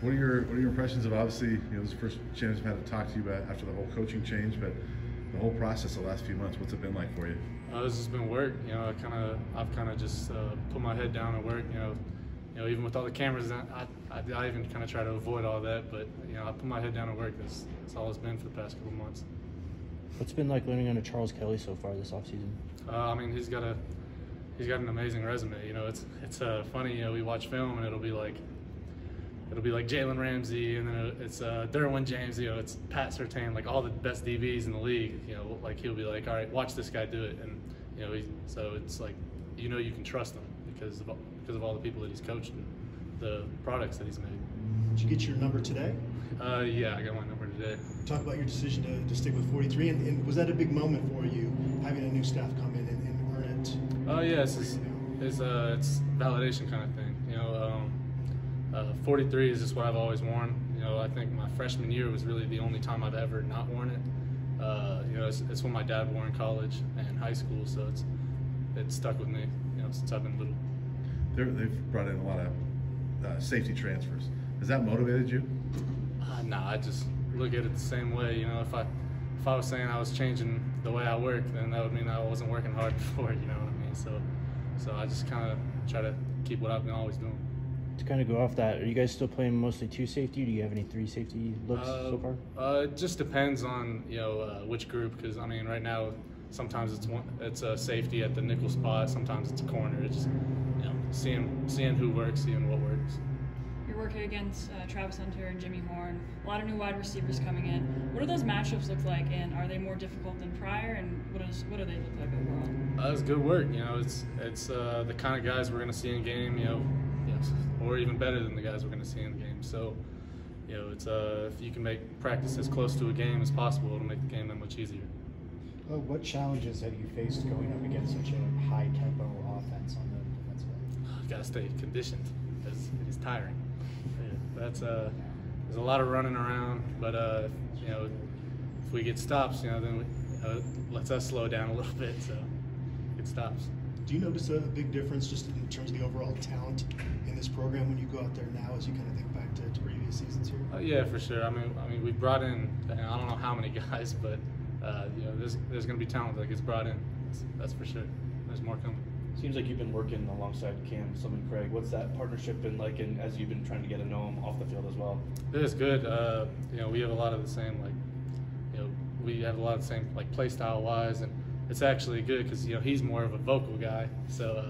What are your impressions of, obviously, this is the first chance I've had to talk to you about after the whole coaching change, but the whole process the last few months, what's it been like for you? This has been work. I've kind of just put my head down and work. Even with all the cameras, I even kind of try to avoid all that. But I put my head down and work. That's all it's been for the past couple months. What's it been like learning under Charles Kelly so far this offseason? He's got an amazing resume. It's funny. We watch film and it'll be like Jalen Ramsey, and then it's Derwin James. It's Pat Surtain, like all the best DBs in the league. Like he'll be like, all right, watch this guy do it, and so it's like you can trust him because of all the people that he's coached and the products that he's made. Did you get your number today? Yeah, I got my number today. Talk about your decision to stick with 43, and was that a big moment for you, having a new staff come in and earn it? Oh yeah, it's validation kind of thing. 43 is just what I've always worn. I think my freshman year was really the only time I've ever not worn it. It's when my dad wore in college and high school, so it's stuck with me. Since I've been little. They've brought in a lot of safety transfers. Has that motivated you? Nah, I just look at it the same way. If I was saying I was changing the way I work, then that would mean I wasn't working hard before. You know what I mean? So I just kind of try to keep what I've been always doing. To kind of go off that, are you guys still playing mostly 2 safety? Do you have any 3 safety looks so far? It just depends on which group, because right now sometimes it's a safety at the nickel spot, sometimes it's a corner. It's just seeing who works, seeing what works. You're working against Travis Hunter and Jimmy Horn. A lot of new wide receivers coming in. What do those matchups look like, and are they more difficult than prior? And what do they look like overall? It's good work. It's the kind of guys we're going to see in game. Or even better than the guys we're going to see in the game. So, it's if you can make practice as close to a game as possible, it'll make the game that much easier. What challenges have you faced going up against such a high-tempo offense on the defensive end? Got to stay conditioned because it is tiring. There's a lot of running around, but if we get stops, then it lets us slow down a little bit, so get stops. Do you notice a big difference just in terms of the overall talent in this program when you go out there now, as you kind of think back to previous seasons here? Yeah, for sure. We brought in, I don't know how many guys, but there's going to be talent that gets brought in. That's for sure. There's more coming. Seems like you've been working alongside Cam, Slim, and Craig. What's that partnership been like, and as you've been trying to get to know him off the field as well? It is good. We have a lot of the same play style wise, and it's actually good because he's more of a vocal guy, so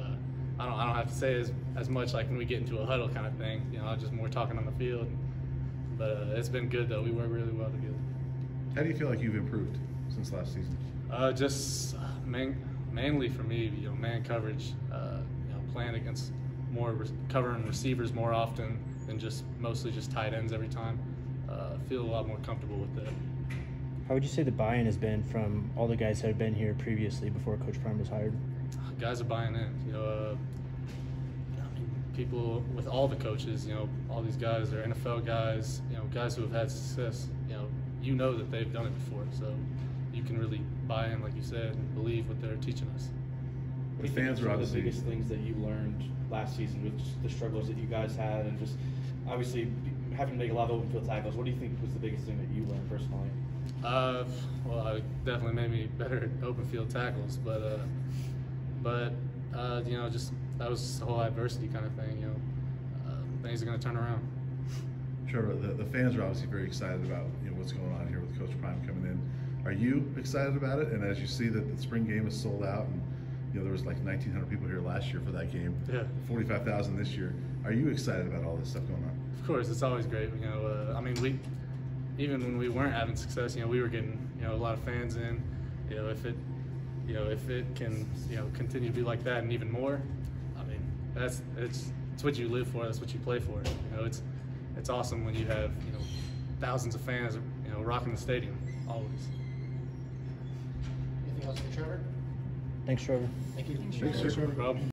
I don't have to say as much like when we get into a huddle kind of thing. I'm just more talking on the field. But it's been good though. We work really well together. How do you feel like you've improved since last season? Mainly for me, man coverage. Playing against covering receivers more often than mostly just tight ends every time. Feel a lot more comfortable with that. How would you say the buy-in has been from all the guys that have been here previously before Coach Prime was hired? Guys are buying in. People with all the coaches, all these guys are NFL guys, guys who have had success. That they've done it before, so you can really buy in, like you said, and believe what they're teaching us. The fans are obviously the biggest things that you learned last season with just the struggles that you guys had, and just obviously having to make a lot of open field tackles. What do you think was the biggest thing that you learned personally? Well, it definitely made me better at open field tackles, but just that was the whole adversity kind of thing. Things are going to turn around. Trevor, the fans are obviously very excited about what's going on here with Coach Prime coming in. Are you excited about it? And as you see that the spring game is sold out, and there was like 1,900 people here last year for that game. Yeah. 45,000 this year. Are you excited about all this stuff going on? Of course, it's always great. Even when we weren't having success, we were getting a lot of fans in. If it can continue to be like that and even more, it's what you live for. That's what you play for. It's awesome when you have thousands of fans rocking the stadium always. Anything else for Trevor? Thanks, Trevor. Thank you. Thanks, Trevor. No problem.